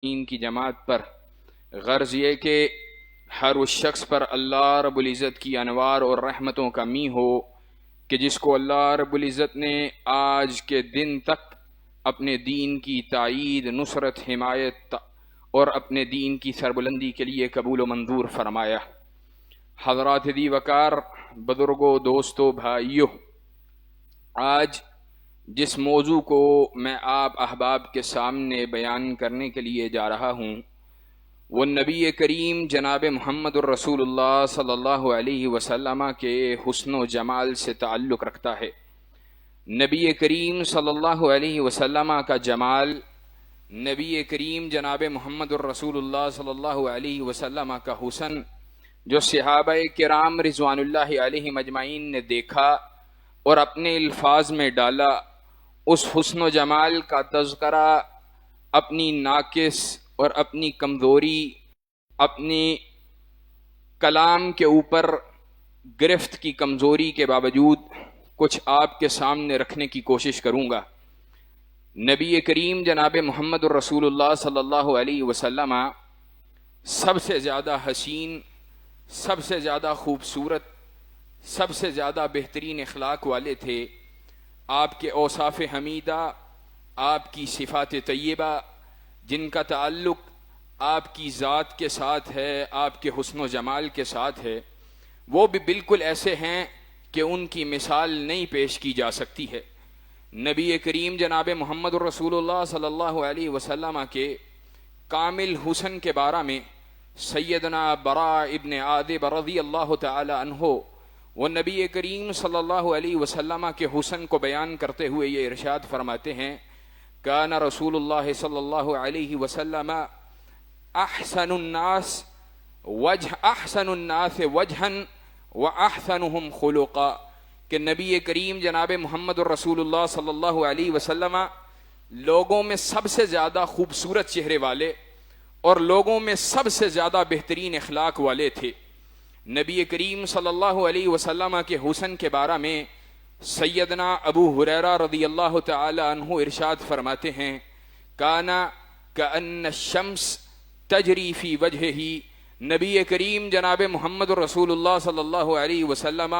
دین کی جماعت پر غرض یہ کہ ہر اس شخص پر اللہ رب العزت کی انوار اور رحمتوں کا می ہو کہ جس کو اللہ رب العزت نے آج کے دن تک اپنے دین کی تائید، نصرت، حمایت اور اپنے دین کی سربلندی کے لیے قبول و منظور فرمایا۔ حضرات دی وقار، بزرگوں، دوستوں، بھائیوں، آج جس موضوع کو میں آپ احباب کے سامنے بیان کرنے کے لیے جا رہا ہوں وہ نبی کریم جناب محمد الرسول اللہ صلی اللہ علیہ وسلم کے حسن و جمال سے تعلق رکھتا ہے۔ نبی کریم صلی اللہ علیہ وسلم کا جمال، نبی کریم جناب محمد الرسول اللہ صلی اللہ علیہ وسلم کا حسن جو صحابہ کرام رضوان اللہ علیہ مجمعین نے دیکھا اور اپنے الفاظ میں ڈالا، اس حسن و جمال کا تذکرہ اپنی ناقص اور اپنی کمزوری، اپنی کلام کے اوپر گرفت کی کمزوری کے باوجود کچھ آپ کے سامنے رکھنے کی کوشش کروں گا۔ نبی کریم جناب محمد الرسول اللہ صلی اللہ علیہ وسلم سب سے زیادہ حسین، سب سے زیادہ خوبصورت، سب سے زیادہ بہترین اخلاق والے تھے۔ آپ کے اوصاف حمیدہ، آپ کی صفات طیبہ جن کا تعلق آپ کی ذات کے ساتھ ہے، آپ کے حسن و جمال کے ساتھ ہے، وہ بھی بالکل ایسے ہیں کہ ان کی مثال نہیں پیش کی جا سکتی ہے۔ نبی کریم جناب محمد الرسول اللہ صلی اللہ علیہ وسلم کے کامل حسن کے بارے میں سیدنا براء ابن عازب رضی اللہ تعالی عنہ وہ نبی کریم صلی اللہ علیہ وسلم کے حسن کو بیان کرتے ہوئے یہ ارشاد فرماتے ہیں، کان رسول اللہ صلی اللہ علیہ وسلم احسن الناس وجہا واحسنهم خلقا، کہ نبی کریم جناب محمد الرسول اللہ صلی اللہ علیہ وسلم لوگوں میں سب سے زیادہ خوبصورت چہرے والے اور لوگوں میں سب سے زیادہ بہترین اخلاق والے تھے۔ نبی کریم صلی اللہ علیہ وسلم کے حسن کے بارے میں سیدنا ابو ہریرہ رضی اللہ تعالی عنہ ارشاد فرماتے ہیں، کانا کأن الشمس تجری فی وجہہ، نبی کریم جناب محمد رسول اللہ صلی اللہ علیہ وسلم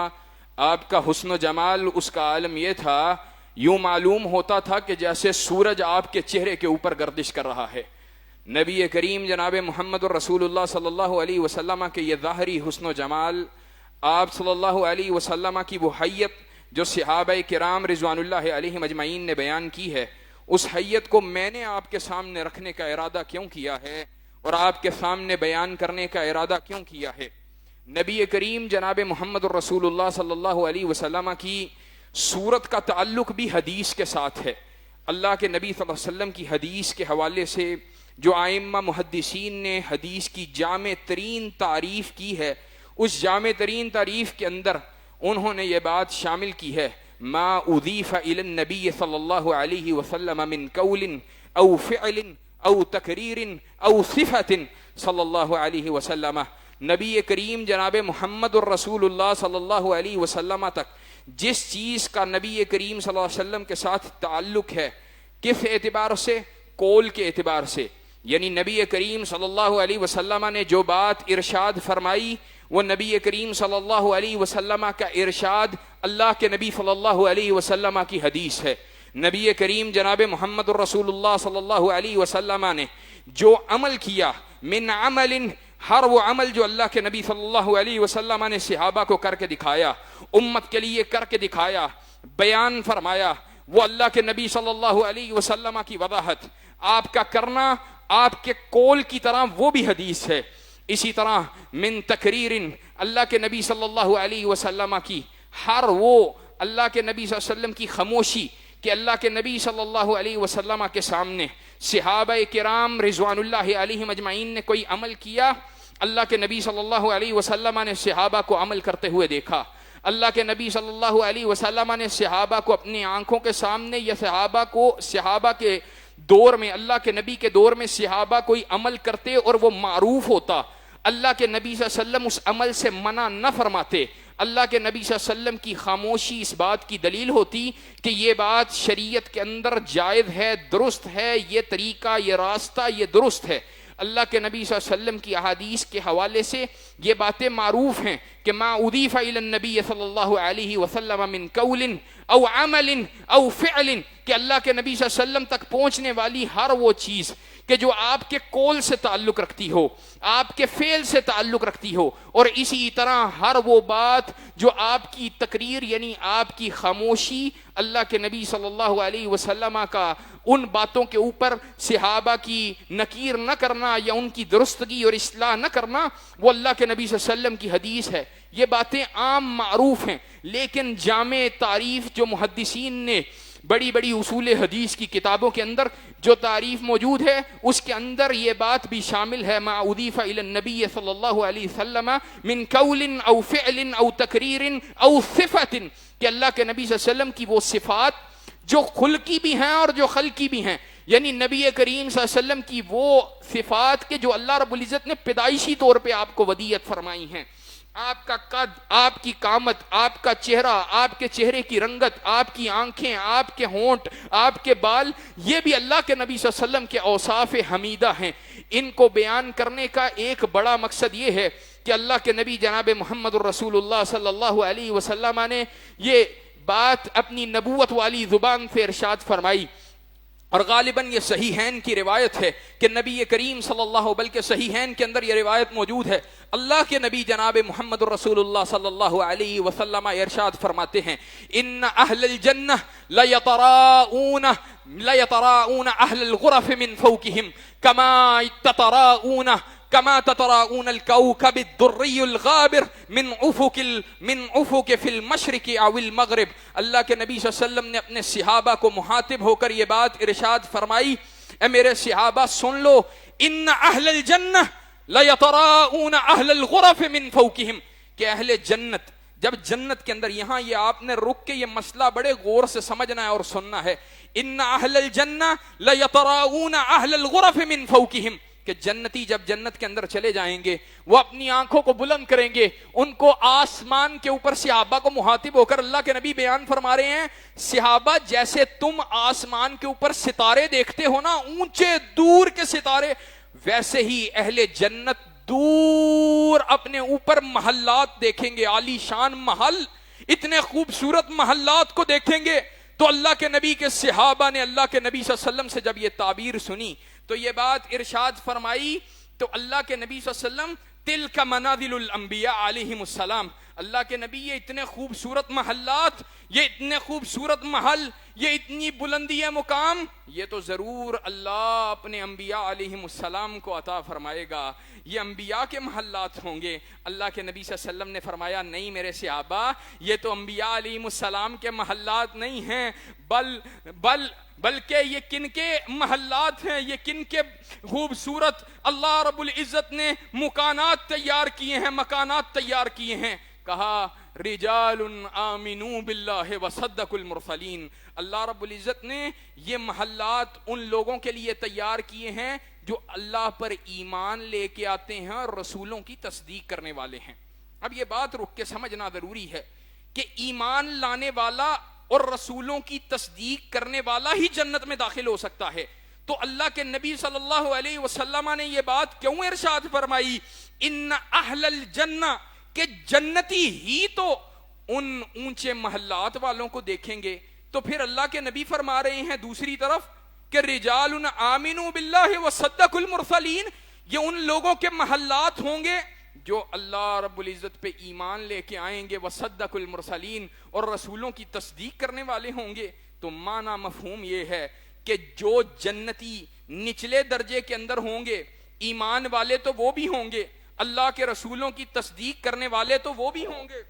آپ کا حسن و جمال، اس کا عالم یہ تھا، یوں معلوم ہوتا تھا کہ جیسے سورج آپ کے چہرے کے اوپر گردش کر رہا ہے۔ نبی کریم جناب محمد رسول اللہ صلی اللہ علیہ وسلم کے یہ ظاہری حسن و جمال، آپ صلی اللہ علیہ وسلم کی وہ حیت جو صحابہ کرام رضوان اللہ علیہ مجمعین نے بیان کی ہے، اس حیت کو میں نے آپ کے سامنے رکھنے کا ارادہ کیوں کیا ہے اور آپ کے سامنے بیان کرنے کا ارادہ کیوں کیا ہے؟ نبی کریم جناب محمد الرسول اللہ صلی اللہ علیہ وسلم کی صورت کا تعلق بھی حدیث کے ساتھ ہے۔ اللہ کے نبی صلی اللہ علیہ وسلم کی حدیث کے حوالے سے جو ائمہ محدثین نے حدیث کی جامع ترین تعریف کی ہے، اس جامع ترین تعریف کے اندر انہوں نے یہ بات شامل کی ہے، ما اضیف الی النبی صلی اللہ علیہ وسلم من قول او فعل او تقریر او صفت صلی اللہ علیہ وسلم، نبی کریم جناب محمد الرسول اللہ صلی اللہ علیہ وسلم تک جس چیز کا نبی کریم صلی اللہ علیہ وسلم کے ساتھ تعلق ہے، کس اعتبار سے؟ قول کے اعتبار سے، یعنی نبی کریم صلی اللہ علیہ وسلم نے جو بات ارشاد فرمائی وہ نبی کریم صلی اللہ علیہ وسلم کا ارشاد اللہ کے نبی صلی اللہ علیہ وسلم کی حدیث ہے۔ نبی کریم جناب محمد الرسول اللہ صلی اللہ علیہ وسلم نے جو عمل کیا، من عمل، ہر وہ عمل جو اللہ کے نبی صلی اللہ علیہ وسلم نے صحابہ کو کر کے دکھایا، امت کے لیے کر کے دکھایا، بیان فرمایا، وہ اللہ کے نبی صلی اللہ علیہ وسلم کی وضاحت، آپ کا کرنا آپ کے قول کی طرح وہ بھی حدیث ہے۔ اسی طرح من تقریر، اللہ کے نبی صلی اللہ علیہ وسلم کی ہر وہ اللہ کے نبی صلی اللہ علیہ وسلم کی خاموشی کہ اللہ کے نبی صلی اللہ علیہ وسلم کے سامنے صحابہ کرام رضوان اللہ علیہ مجمعین نے کوئی عمل کیا، اللہ کے نبی صلی اللہ علیہ وسلم نے صحابہ کو عمل کرتے ہوئے دیکھا، اللہ کے نبی صلی اللہ علیہ وسلم نے صحابہ کو اپنی آنکھوں کے سامنے یا صحابہ کے دور میں، اللہ کے نبی کے دور میں صحابہ کوئی عمل کرتے اور وہ معروف ہوتا، اللہ کے نبی صلی اللہ علیہ وسلم اس عمل سے منع نہ فرماتے، اللہ کے نبی صلی اللہ علیہ وسلم کی خاموشی اس بات کی دلیل ہوتی کہ یہ بات شریعت کے اندر جائز ہے، درست ہے، یہ طریقہ، یہ راستہ، یہ درست ہے. اللہ کے نبی صلی اللہ علیہ وسلم کی احادیث کے حوالے سے یہ باتیں معروف ہیں کہ ما اضیف الی النبی صلی اللہ علیہ وسلم من قول او عمل او فعل، کہ اللہ کے نبی صلی اللہ علیہ وسلم تک پہنچنے والی ہر وہ چیز کہ جو آپ کے قول سے تعلق رکھتی ہو، آپ کے فعل سے تعلق رکھتی ہو، اور اسی طرح ہر وہ بات جو آپ کی تقریر یعنی آپ کی خاموشی اللہ کے نبی صلی اللہ علیہ وسلم کا ان باتوں کے اوپر صحابہ کی نکیر نہ کرنا یا ان کی درستگی اور اصلاح نہ کرنا، وہ اللہ کے نبی صلی اللہ علیہ وسلم کی حدیث ہے. یہ باتیں عام معروف ہیں، لیکن جامع تعریف جو محدثین نے بڑی بڑی اصول حدیث کی کتابوں کے اندر جو تعریف موجود ہے اس کے اندر یہ بات بھی شامل ہے ما اضیف الی النبی صلی اللہ علیہ وسلم من قول او فعل او تقریر او صفت، کہ اللہ کے نبی صلی اللہ علیہ وسلم کی وہ صفات جو خلقی بھی ہیں اور جو خلقی بھی ہیں، یعنی نبی کریم صلی اللہ علیہ وسلم کی وہ صفات کے جو اللہ رب العزت نے پیدائشی طور پہ آپ کو ودیعت فرمائی ہیں. آپ کا قد، آپ کی قامت، آپ کا چہرہ، آپ کے چہرے کی رنگت، آپ کی آنکھیں، آپ کے ہونٹ، آپ کے بال، یہ بھی اللہ کے نبی صلی اللہ علیہ وسلم کے اوصاف حمیدہ ہیں. ان کو بیان کرنے کا ایک بڑا مقصد یہ ہے کہ اللہ کے نبی جناب محمد الرسول اللہ صلی اللہ علیہ وسلم نے یہ بات اپنی نبوت والی زبان سے ارشاد فرمائی، اور غالباً یہ صحیحین کی روایت ہے کہ نبی کریم صلی اللہ، بلکہ صحیحین کے اندر یہ روایت موجود ہے، اللہ کے نبی جناب محمد الرسول اللہ صلی اللہ علیہ وسلم ارشاد فرماتے ہیں ان اہل الجنہ لیتراؤون اہل الغرف من فوقہم كما تتراؤون الكوكب الدري الغابر من افق في المشرق او المغرب. اللہ کے نبی صلی اللہ علیہ وسلم نے اپنے صحابہ کو مخاطب ہو کر یہ بات ارشاد فرمائی، اے میرے صحابہ سن لو، ان اہل الجنہ لیتراؤون اہل الغرف من فوقہم، کہ اہل جنت جب جنت کے اندر، یہاں یہ آپ نے رک کے یہ مسئلہ بڑے غور سے سمجھنا ہے اور سننا ہے، ان اہل الجنہ لیتراؤون اہل الغرف من فوقہم، کہ جنتی جب جنت کے اندر چلے جائیں گے وہ اپنی آنکھوں کو بلند کریں گے، ان کو آسمان کے اوپر صحابہ کو مخاطب ہو کر اللہ کے نبی بیان فرما رہے ہیں، صحابہ جیسے تم آسمان کے اوپر ستارے دیکھتے ہو نا، اونچے دور کے ستارے، ویسے ہی اہل جنت دور اپنے اوپر محلات دیکھیں گے، عالی شان محل، اتنے خوبصورت محلات کو دیکھیں گے. تو اللہ کے نبی کے صحابہ نے اللہ کے نبی صلی اللہ علیہ وسلم سے جب یہ تعبیر سنی تو یہ بات ارشاد فرمائی، تو اللہ کے نبی صلی اللہ علیہ وسلم تلک منازل الانبیاء علیہم السلام، اللہ کے نبی یہ اتنے خوبصورت محلات، یہ اتنے خوبصورت محل، یہ اتنی بلندی مقام، یہ تو ضرور اللہ اپنے انبیاء علیہم السلام کو عطا فرمائے گا، یہ انبیاء کے محلات ہوں گے. اللہ کے نبی صلی اللہ علیہ وسلم نے فرمایا نہیں میرے صحابہ، یہ تو انبیاء علیہم السلام کے محلات نہیں ہیں، بلکہ یہ کن کے محلات ہیں، یہ کن کے خوبصورت اللہ رب العزت نے مکانات تیار کیے ہیں، مکانات تیار کیے ہیں. کہا رجال آمنوا باللہ وصدقوا المرسلین، اللہ رب العزت نے یہ محلات ان لوگوں کے لیے تیار کیے ہیں جو اللہ پر ایمان لے کے آتے ہیں اور رسولوں کی تصدیق کرنے والے ہیں. اب یہ بات رک کے سمجھنا ضروری ہے کہ ایمان لانے والا اور رسولوں کی تصدیق کرنے والا ہی جنت میں داخل ہو سکتا ہے. تو اللہ کے نبی صلی اللہ علیہ وسلم نے یہ بات کیوں ارشاد فرمائی ان اہل الجنہ، کہ جنتی ہی تو ان اونچے محلات والوں کو دیکھیں گے. تو پھر اللہ کے نبی فرما رہے ہیں دوسری طرف کہ رجال آمنوا باللہ وصدقوا المرسلین، یہ ان لوگوں کے محلات ہوں گے جو اللہ رب العزت پہ ایمان لے کے آئیں گے، وصدقوا المرسلین، اور رسولوں کی تصدیق کرنے والے ہوں گے. تو معنی مفہوم یہ ہے کہ جو جنتی نچلے درجے کے اندر ہوں گے، ایمان والے تو وہ بھی ہوں گے، اللہ کے رسولوں کی تصدیق کرنے والے تو وہ بھی ہوں گے،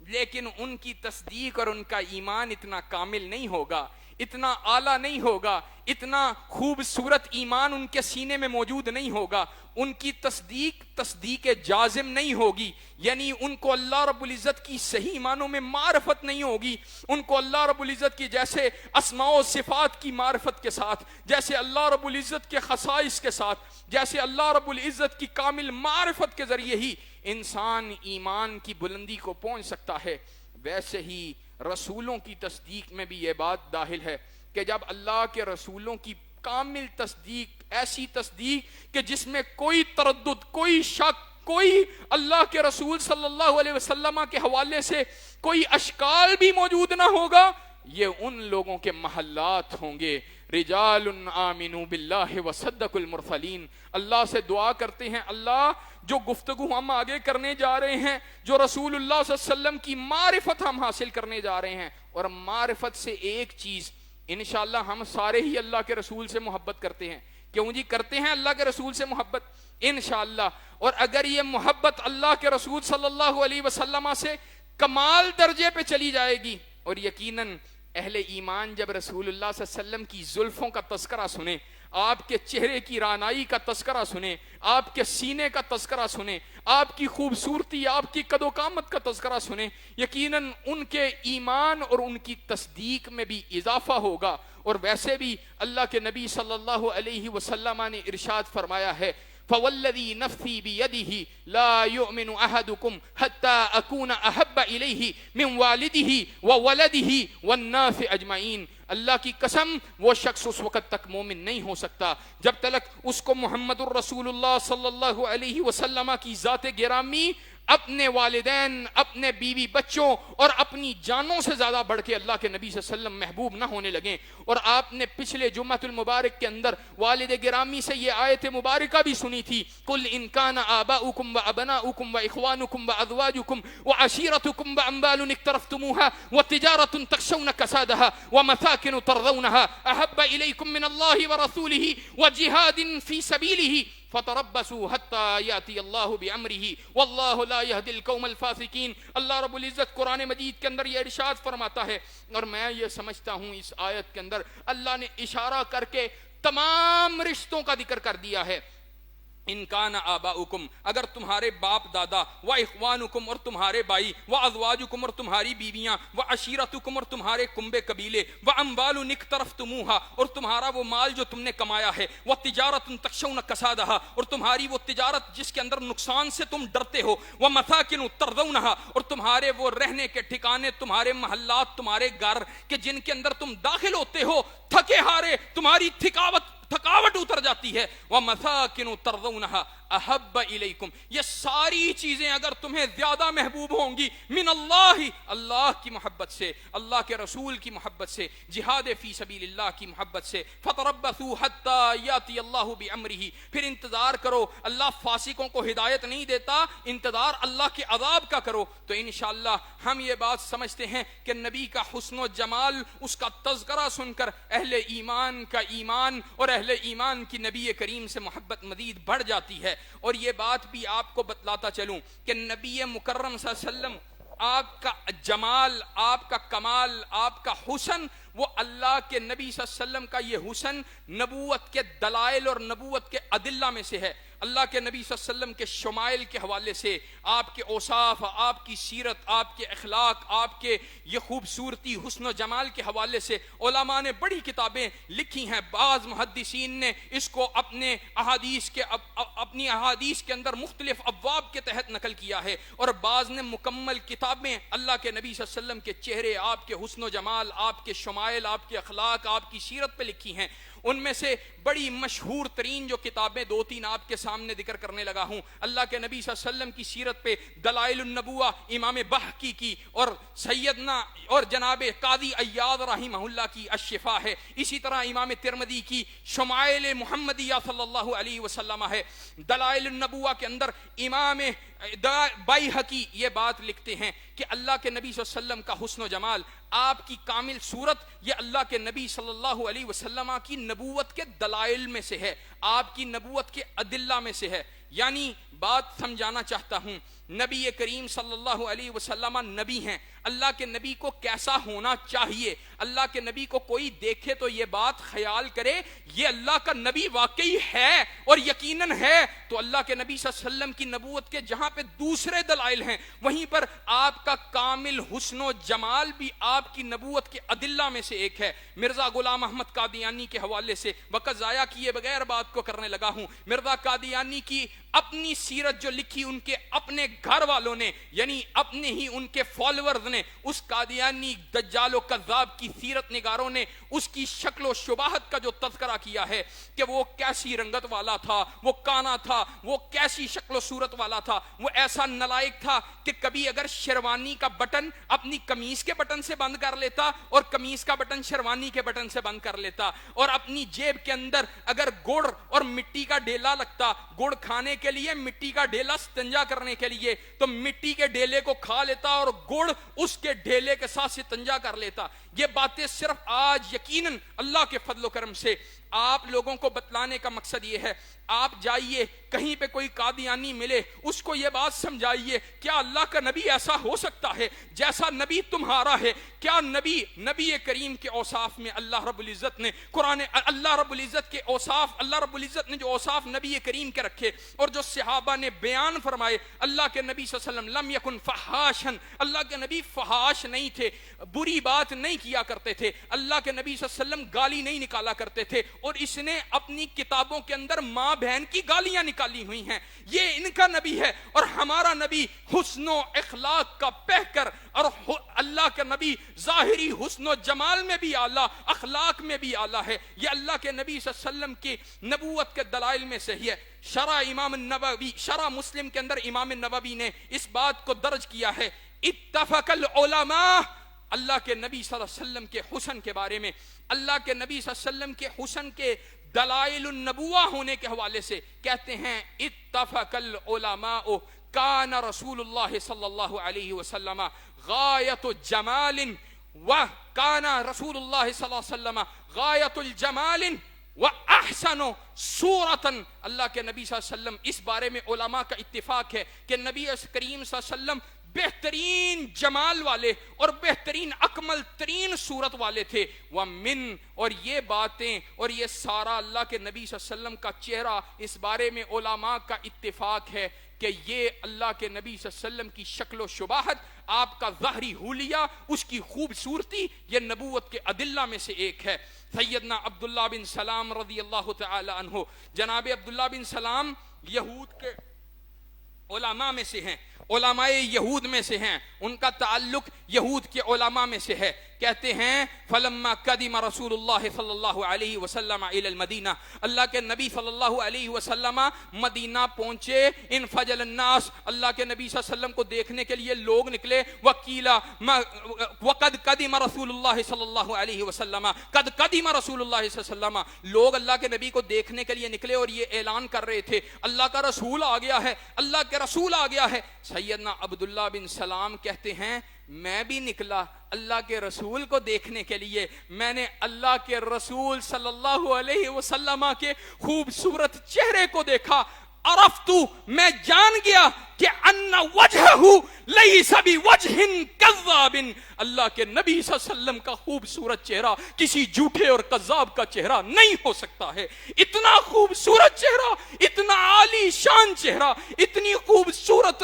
لیکن ان کی تصدیق اور ان کا ایمان اتنا کامل نہیں ہوگا، اتنا اعلیٰ نہیں ہوگا، اتنا خوبصورت ایمان ان کے سینے میں موجود نہیں ہوگا، ان کی تصدیق جازم نہیں ہوگی، یعنی ان کو اللہ رب العزت کی صحیح معنوں میں معرفت نہیں ہوگی، ان کو اللہ رب العزت کی جیسے اسماء و صفات کی معرفت کے ساتھ، جیسے اللہ رب العزت کے خصائص کے ساتھ، جیسے اللہ رب العزت کی کامل معرفت کے ذریعے ہی انسان ایمان کی بلندی کو پہنچ سکتا ہے، ویسے ہی رسولوں کی تصدیق میں بھی یہ بات داخل ہے کہ جب اللہ کے رسولوں کی کامل تصدیق، ایسی تصدیق کہ جس میں کوئی تردد، کوئی شک، کوئی اللہ کے رسول صلی اللہ علیہ وسلم کے حوالے سے کوئی اشکال بھی موجود نہ ہوگا، یہ ان لوگوں کے محلات ہوں گے۔ رجال آمنوا باللہ وصدقوا المرسلین۔ اللہ سے دعا کرتے ہیں اللہ جو گفتگو ہم آگے کرنے جا رہے ہیں، جو رسول اللہ صلی اللہ علیہ وسلم کی معرفت ہم حاصل کرنے جا رہے ہیں، اور معرفت سے ایک چیز انشاءاللہ ہم سارے ہی اللہ کے رسول سے محبت کرتے ہیں، کیوں جی کرتے ہیں اللہ کے رسول سے محبت انشاءاللہ۔ اور اگر یہ محبت اللہ کے رسول صلی اللہ علیہ وسلم سے کمال درجے پہ چلی جائے گی، اور یقیناً اہل ایمان جب رسول اللہ صلی اللہ علیہ وسلم کی زلفوں کا تذکرہ سنیں، آپ کے چہرے کی رانائی کا تذکرہ سنیں، آپ کے سینے کا تذکرہ سنیں، آپ کی خوبصورتی، آپ کی قد و قامت کا تذکرہ سنیں، یقیناً ان کے ایمان اور ان کی تصدیق میں بھی اضافہ ہوگا۔ اور ویسے بھی اللہ کے نبی صلی اللہ علیہ وسلم نے ارشاد فرمایا ہے فوالذی نفسی بیدہ لا یؤمن احدکم حتی اکون احب الیہ من والدہ وولدہ والناس اجمعین۔ اللہ کی قسم وہ شخص اس وقت تک مومن نہیں ہو سکتا جب تک اس کو محمد الرسول اللہ صلی اللہ علیہ وسلم کی ذات گرامی اپنے والدین، اپنے بیوی بچوں اور اپنی جانوں سے زیادہ بڑھ کے اللہ کے نبی صلی اللہ علیہ وسلم محبوب نہ ہونے لگیں۔ اور آپ نے پچھلے جمعۃ المبارک کے اندر والد گرامی سے یہ آیت مبارکہ بھی سنی تھی، قل ان کان آباؤکم وابناؤکم واخوانکم وازواجکم وعشیرتکم واموال اقترفتموها وتجارۃ تخشون کسادها ومساکن ترضونها احب الیکم من اللہ ورسولہ وجہاد فی سبیلہ فتربصوا حتى یاتی اللہ بامرہ واللہ لا یہدی القوم الفاسقین۔ اللہ رب العزت قرآن مجید کے اندر یہ ارشاد فرماتا ہے، اور میں یہ سمجھتا ہوں اس آیت کے اندر اللہ نے اشارہ کر کے تمام رشتوں کا ذکر کر دیا ہے۔ ان کان آباؤکم، اگر تمہارے باپ دادا، و اخوانکم اور تمہارے بھائی، و ازواجکم اور تمہاری بیویاں، و عشیرتکم اور تمہارے کنبے قبیلے، و اموال اقترفتموها اور تمہارا وہ مال جو تم نے کمایا ہے، و تجارت تخشون کسادها اور تمہاری وہ تجارت جس کے اندر نقصان سے تم ڈرتے ہو، و مساکن ترضونها اور تمہارے وہ رہنے کے ٹھکانے، تمہارے محلات، تمہارے گھر کہ جن کے اندر تم داخل ہوتے ہو تھکے ہارے، تمہاری تھکاوٹ اتر جاتی ہے، وَمَسَاكِنُ تَرْضَوْنَهَا احب الیکم، یہ ساری چیزیں اگر تمہیں زیادہ محبوب ہوں گی من اللہ، اللہ کی محبت سے، اللہ کے رسول کی محبت سے، جہاد فی سبیل اللہ کی محبت سے، فتربصوا حتی یاتی اللہ بامرہ، پھر انتظار کرو، اللہ فاسقوں کو ہدایت نہیں دیتا، انتظار اللہ کے عذاب کا کرو۔ تو انشاءاللہ ہم یہ بات سمجھتے ہیں کہ نبی کا حسن و جمال، اس کا تذکرہ سن کر اہل ایمان کا ایمان اور اہل ایمان کی نبی کریم سے محبت مزید بڑھ جاتی ہے۔ اور یہ بات بھی آپ کو بتلاتا چلوں کہ نبی مکرم صلی اللہ علیہ وسلم، آپ کا جمال، آپ کا کمال، آپ کا حسن، وہ اللہ کے نبی صلی اللہ علیہ وسلم کا یہ حسن نبوت کے دلائل اور نبوت کے ادلہ میں سے ہے۔ اللہ کے نبی صلی اللہ علیہ وسلم کے شمائل کے حوالے سے، آپ کے اوصاف، آپ کی سیرت، آپ کے اخلاق، آپ کے یہ خوبصورتی، حسن و جمال کے حوالے سے علماء نے بڑی کتابیں لکھی ہیں۔ بعض محدثین نے اس کو اپنی احادیث کے اندر مختلف ابواب کے تحت نقل کیا ہے، اور بعض نے مکمل کتابیں اللہ کے نبی صلی اللہ علیہ وسلم کے چہرے، آپ کے حسن و جمال، آپ کے شمائل، آپ کے اخلاق، آپ کی سیرت پہ لکھی ہیں۔ ان میں سے بڑی مشہور ترین جو کتابیں دو تین آپ کے سامنے ذکر کرنے لگا ہوں، اللہ کے نبی صلی اللہ علیہ وسلم کی سیرت پہ دلائل النبوہ امام بہقی کی، اور سیدنا اور جناب قاضی عیاض رحمہ اللہ کی الشفا ہے، اسی طرح امام ترمذی کی شمائل محمدیہ صلی اللہ علیہ وسلم ہے۔ دلائل النبوہ کے اندر امام بہقی یہ بات لکھتے ہیں کہ اللہ کے نبی صلی اللہ علیہ وسلم کا حسن و جمال، آپ کی کامل صورت، یہ اللہ کے نبی صلی اللہ علیہ وسلم کی نبوت کے دلائل میں سے ہے، آپ کی نبوت کے ادلہ میں سے ہے۔ یعنی بات سمجھانا چاہتا ہوں، نبی کریم صلی اللہ علیہ وسلم نبی ہیں، اللہ کے نبی کو کیسا ہونا چاہیے، اللہ کے نبی کو کوئی دیکھے تو یہ بات خیال کرے یہ اللہ کا نبی واقعی ہے، اور یقیناً ہے، تو اللہ کے نبی صلی اللہ علیہ وسلم کی نبوت کے جہاں پہ دوسرے دلائل ہیں، وہیں پر آپ کا کامل حسن و جمال بھی آپ کی نبوت کے ادلہ میں سے ایک ہے۔ مرزا غلام احمد قادیانی کے حوالے سے، وقت ضائع کیے بغیر بات کو کرنے لگا ہوں، مرزا قادیانی کی اپنی سیرت جو لکھی ان کے اپنے گھر والوں نے، یعنی اپنے ہی ان کے فالورز نے، اس قادیانی دجال و کذاب کی سیرت نگاروں نے اس کی شکل و شباہت کا جو تذکرہ کیا ہے کہ وہ کیسی رنگت والا تھا، وہ کانا تھا، وہ کیسی شکل و صورت والا تھا، وہ ایسا نلائق تھا کہ کبھی اگر شیروانی کا بٹن اپنی قمیص کے بٹن سے بند کر لیتا اور قمیص کا بٹن شیروانی کے بٹن سے بند کر لیتا، اور اپنی جیب کے اندر اگر گڑ اور مٹی کا ڈیلا لگتا، گڑ کھانے کے لیے، مٹی کا ڈیلا استنجا کرنے کے لیے، تو مٹی کے ڈیلے کو کھا لیتا اور گڑ اس کے ڈیلے کے ساتھ استنجا کر لیتا۔ یہ باتیں صرف آج یقیناً اللہ کے فضل و کرم سے آپ لوگوں کو بتلانے کا مقصد یہ ہے، آپ جائیے کہیں پہ کوئی قادیانی ملے، اس کو یہ بات سمجھائیے، کیا اللہ کا نبی ایسا ہو سکتا ہے جیسا نبی تمہارا ہے؟ کیا نبی کریم کے اوصاف میں اللہ رب العزت نے اللہ رب العزت نے جو اوصاف نبی کریم کے رکھے اور جو صحابہ نے بیان فرمائے، اللہ کے نبی صلی اللہ علیہ وسلم لم یکن فحاشا، اللہ کے نبی فحاش نہیں تھے، بری بات نہیں کیا کرتے تھے، اللہ کے نبی صلی اللہ علیہ وسلم گالی نہیں نکالا کرتے تھے، اور اس نے اپنی کتابوں کے اندر ماں بہن کی گالیاں نکالی ہوئی ہیں۔ یہ ان کا نبی ہے، اور ہمارا نبی حسن و اخلاق کا پہکر، اور اللہ کا نبی ظاہری حسن و جمال میں بھی اعلیٰ، اخلاق میں بھی اعلیٰ ہے۔ یہ اللہ کے نبی صلی اللہ علیہ وسلم کی نبوت کے دلائل میں سے ہے۔ شرح مسلم کے اندر امام نووی نے اس بات کو درج کیا ہے، اتفق العلماء، اللہ کے نبی صلی اللہ علیہ وسلم کے حسن کے بارے میں، اللہ کے نبی صلی اللہ علیہ وسلم کے حسن کے دلائل النبوہ ہونے کے حوالے سے کہتے ہیں، اتفق العلماء کان رسول اللہ صلی اللہ علیہ وسلم غایت جمال وکان رسول اللہ صلی اللہ علیہ وسلم غایت الجمال وَأَحْسَنُ صُورَةً، اللہ کے نبی صلی اللہ علیہ وسلم، اس بارے میں علماء کا اتفاق ہے کہ نبی کریم صلی اللہ علیہ وسلم بہترین جمال والے اور بہترین اکمل ترین صورت والے تھے۔ وَمِن، اور یہ باتیں اور یہ سارا اللہ کے نبی صلی اللہ علیہ وسلم کا چہرہ، اس بارے میں علماء کا اتفاق ہے کہ یہ اللہ کے نبی صلی اللہ علیہ وسلم کی شکل و شباہت، آپ کا ظاہری حلیہ، اس کی خوبصورتی، یہ نبوت کے ادلہ میں سے ایک ہے۔ سیدنا عبداللہ بن سلام رضی اللہ تعالی عنہ، جناب عبداللہ بن سلام یہود کے علماء میں سے ہیں، علماء یہود میں سے ہیں، ان کا تعلق یہود کے علماء میں سے ہے۔ کہتے ہیں فلما قدم رسول اللہ صلی اللہ علیہ وسلم الی المدینہ، اللہ کے نبی صلی اللہ علیہ وسلم مدینہ پہنچے، انفجل الناس، اللہ کے نبی صلی اللہ علیہ وسلم کو دیکھنے کے لیے لوگ نکلے، وکیلا وقد قدم رسول اللہ صلی اللہ علیہ وسلم، قد قدم رسول اللہ صلی اللہ علیہ وسلم، لوگ اللہ کے نبی کو دیکھنے کے لیے نکلے اور یہ اعلان کر رہے تھے اللہ کا رسول آ گیا ہے، اللہ کے رسول آ گیا ہے۔ سیدنا عبداللہ بن سلام کہتے ہیں میں بھی نکلا اللہ کے رسول کو دیکھنے کے لیے، میں نے اللہ کے رسول صلی اللہ علیہ وسلم کے خوبصورت چہرے کو دیکھا، عرفتو، میں جان گیا کہ ان وجہہ لیس بوجہ کذاب، اللہ کے نبی صلی اللہ علیہ وسلم کا خوبصورت چہرہ کسی جھوٹے اور کذاب کا چہرہ نہیں ہو سکتا ہے۔ اتنا خوبصورت چہرہ، اتنا عالی شان چہرہ، اتنی خوبصورت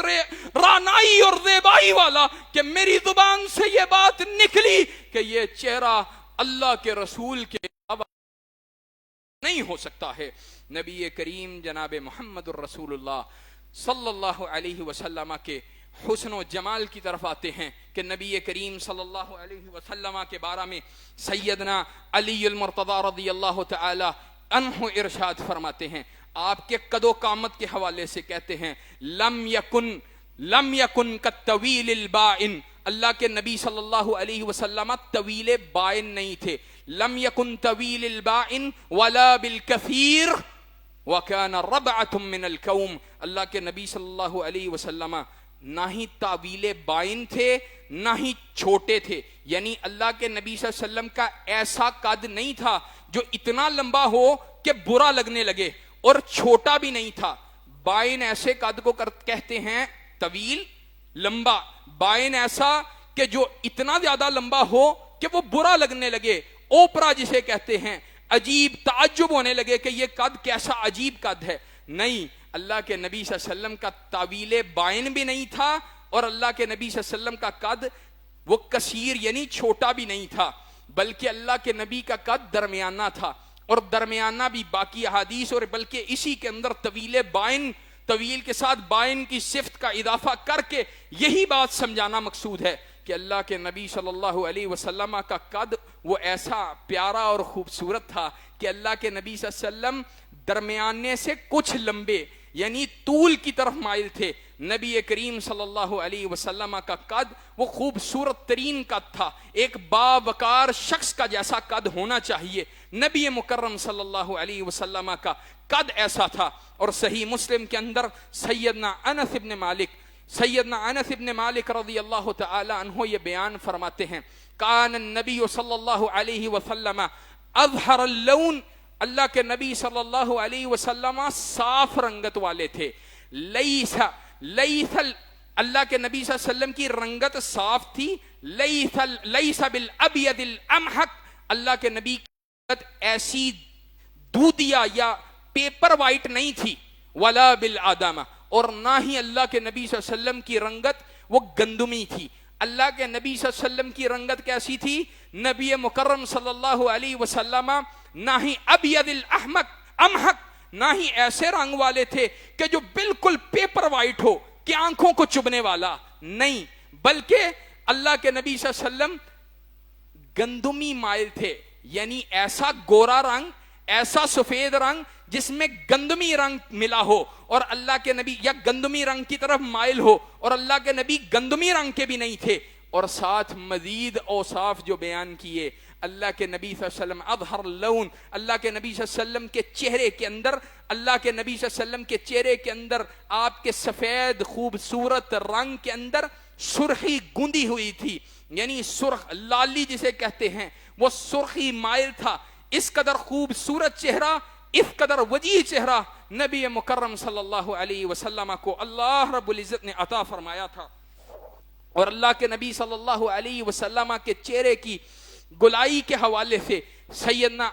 رانائی اور زیبائی والا کہ میری زبان سے یہ بات نکلی کہ یہ چہرہ اللہ کے رسول کے نہیں ہو سکتا ہے۔ نبی کریم جناب محمد الرسول اللہ صلی اللہ علیہ وسلم کے حسن و جمال کی طرف آتے ہیں کہ نبی کریم صلی اللہ علیہ وسلم کے بارے میں سیدنا علی المرتضی رضی اللہ تعالی عنہ ارشاد فرماتے ہیں، آپ کے قد و قامت کے حوالے سے کہتے ہیں لم یکن کالطویل البائن، اللہ کے نبی صلی اللہ علیہ وسلم طویل بائن نہیں تھے، لم یکن طویل البائن ولا بالکثیر وکان ربعۃ من القوم، اللہ کے نبی صلی اللہ علیہ وسلم نہ ہی طویل بائن تھے نہ ہی چھوٹے تھے، یعنی اللہ کے نبی صلی اللہ علیہ وسلم کا ایسا قد نہیں تھا جو اتنا لمبا ہو کہ برا لگنے لگے، اور چھوٹا بھی نہیں تھا۔ بائن ایسے قد کو کہتے ہیں طویل، لمبا، بائن ایسا کہ جو اتنا زیادہ لمبا ہو کہ وہ برا لگنے لگے، اوپرا جسے کہتے ہیں، عجیب تعجب ہونے لگے کہ یہ قد کیسا عجیب قد ہے۔ نہیں، اللہ کے نبی صلی اللہ علیہ وسلم کا طویل بائن بھی نہیں تھا، اور اللہ کے نبی صلی اللہ علیہ وسلم کا قد وہ کثیر یعنی چھوٹا بھی نہیں تھا، بلکہ اللہ کے نبی کا قد درمیانہ تھا، اور درمیانہ بھی باقی احادیث اور بلکہ اسی کے اندر طویل بائن طویل کے ساتھ بائن کی صفت کا اضافہ کر کے یہی بات سمجھانا مقصود ہے کہ اللہ کے نبی صلی اللہ علیہ وسلم کا قد وہ ایسا پیارا اور خوبصورت تھا کہ اللہ کے نبی صلی اللہ علیہ وسلم درمیانے سے کچھ لمبے یعنی طول کی طرف مائل تھے. نبی کریم صلی اللہ علیہ وسلم کا قد وہ خوبصورت ترین قد تھا, ایک باوقار شخص کا جیسا قد ہونا چاہیے. نبی مکرم صلی اللہ علیہ وسلم کا قد ایسا تھا. اور صحیح مسلم کے اندر سیدنا انس ابن مالک رضی اللہ تعالی عنہ یہ بیان فرماتے ہیں, کان النبی صلی اللہ علیہ وسلم اظہر اللون, اللہ کے نبی صلی اللہ علیہ وسلم صاف رنگت والے تھے. اللہ کے نبی صلی اللہ علیہ وسلم کی رنگت صاف تھی. لیس بالابید الامحق, اللہ کے نبی کی رنگت ایسی دودیا یا پیپر وائٹ نہیں تھی. ولا بالآدمہ, اور نہ ہی اللہ کے نبی صلی اللہ علیہ وسلم کی رنگت وہ گندمی تھی. اللہ کے نبی صلی اللہ علیہ وسلم کی رنگت کیسی تھی؟ نبی مکرم صلی اللہ علیہ وسلم نہ ہی ابید امحق, نہ ہی ایسے رنگ والے تھے کہ جو بالکل پیپر وائٹ ہو کہ آنکھوں کو چبھنے والا نہیں, بلکہ اللہ کے نبی صلی اللہ علیہ وسلم گندمی مائل تھے, یعنی ایسا گورا رنگ, ایسا سفید رنگ جس میں گندمی رنگ ملا ہو, اور اللہ کے نبی یا گندمی رنگ کی طرف مائل ہو, اور اللہ کے نبی گندمی رنگ کے بھی نہیں تھے. اور ساتھ مزید اوصاف جو بیان کیے, اللہ کے نبی صلی اللہ علیہ وسلم اظہر اللون, اللہ کے نبی صلی اللہ علیہ وسلم کے چہرے کے اندر, اللہ کے نبی صلی اللہ علیہ وسلم کے چہرے کے اندر آپ کے سفید خوبصورت رنگ کے اندر سرخی گوندی ہوئی تھی, یعنی سرخ لالی جسے کہتے ہیں, وہ سرخی مائل تھا. اس قدر خوبصورت چہرہ, اس قدر وجیح چہرہ نبی مکرم صلی اللہ علیہ وسلم کو اللہ رب العزت نے عطا فرمایا تھا. اور اللہ کے نبی صلی اللہ علیہ وسلم کے چہرے کی گلائی کے حوالے سے سیدنا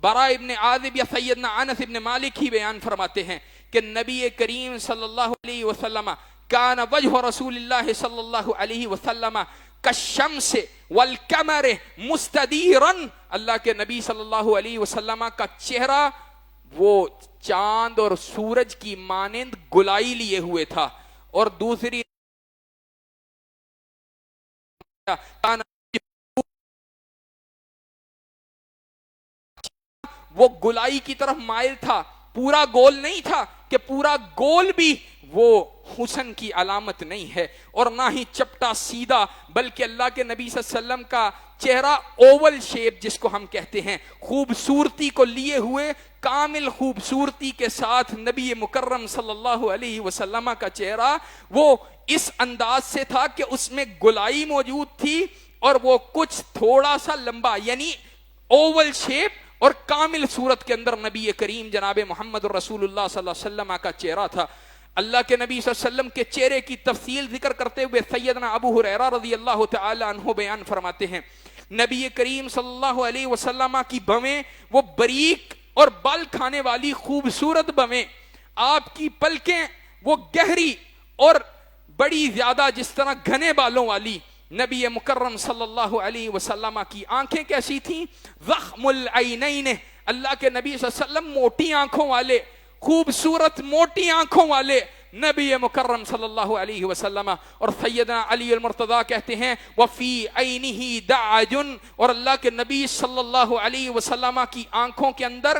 براء ابن عازب یا سیدنا انس ابن مالک ہی بیان فرماتے ہیں کہ نبی کریم صلی اللہ علیہ وسلم کان وجہ رسول اللہ صلی اللہ علیہ وسلم کالشمس والقمر مستدیرا, اللہ کے نبی صلی اللہ علیہ وسلم کا چہرہ وہ چاند اور سورج کی مانند گلائی لیے ہوئے تھا. اور دوسری وہ گلائی کی طرف مائل تھا, پورا گول نہیں تھا کہ پورا گول بھی وہ حسن کی علامت نہیں ہے, اور نہ ہی چپٹا سیدھا, بلکہ اللہ کے نبی صلی اللہ علیہ وسلم کا چہرہ اوول شیپ جس کو ہم کہتے ہیں, خوبصورتی کو لیے ہوئے کامل خوبصورتی کے ساتھ نبی مکرم صلی اللہ علیہ وسلم کا چہرہ وہ اس انداز سے تھا کہ اس میں گلائی موجود تھی, اور وہ کچھ تھوڑا سا لمبا, یعنی اوول شیپ اور کامل صورت کے اندر نبی کریم جناب محمد رسول اللہ صلی اللہ علیہ وسلم کا چہرہ تھا. اللہ کے نبی صلی اللہ علیہ وسلم کے چہرے کی تفصیل ذکر کرتے ہوئے سیدنا ابو ہریرہ رضی اللہ تعالی عنہ بیان فرماتے ہیں, نبی کریم صلی اللہ علیہ وسلم کی بھویں وہ باریک اور بال کھانے والی خوبصورت بھویں, آپ کی پلکیں وہ گہری اور بڑی زیادہ جس طرح گھنے بالوں والی. نبی مکرم صلی اللہ علیہ وسلم کی آنکھیں کیسی تھیں؟ ضخم العینین, اللہ کے نبی صلی اللہ علیہ وسلم موٹی آنکھوں والے, خوبصورت موٹی آنکھوں والے نبی مکرم صلی اللہ علیہ وسلم. اور سیدنا علی المرتضیٰ کہتے ہیں وفی عینہ دعج, اور اللہ کے نبی صلی اللہ علیہ وسلم کی آنکھوں کے اندر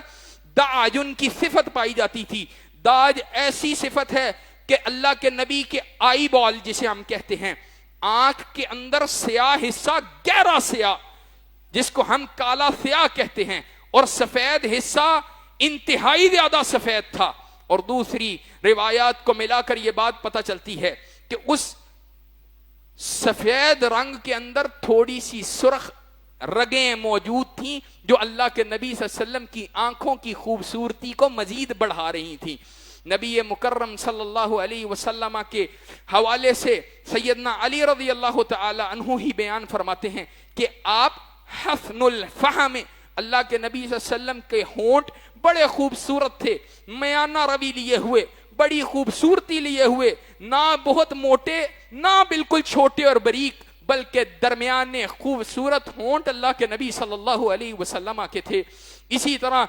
دعجن کی صفت پائی جاتی تھی. داج ایسی صفت ہے کہ اللہ کے نبی کے آئی بال جسے ہم کہتے ہیں, آنکھ کے اندر سیاہ حصہ گہرا سیاہ جس کو ہم کالا سیاہ کہتے ہیں, اور سفید حصہ انتہائی زیادہ سفید تھا. اور دوسری روایات کو ملا کر یہ بات پتہ چلتی ہے کہ اس سفید رنگ کے اندر تھوڑی سی سرخ رگیں موجود تھیں جو اللہ کے نبی صلی اللہ علیہ وسلم کی آنکھوں کی خوبصورتی کو مزید بڑھا رہی تھیں. نبی مکرم صلی اللہ علیہ وسلم کے حوالے سے سیدنا علی رضی اللہ تعالی عنہ ہی بیان فرماتے ہیں کہ آپ حسن الفہم, اللہ کے نبی صلی اللہ علیہ وسلم کے ہونٹ بڑے خوبصورت تھے, میانہ روی لیے ہوئے, بڑی خوبصورتی لیے ہوئے, نہ بہت موٹے نہ بالکل چھوٹے اور باریک, بلکہ درمیانے خوبصورت ہونٹ اللہ کے نبی صلی اللہ علیہ وسلم کے تھے. اسی طرح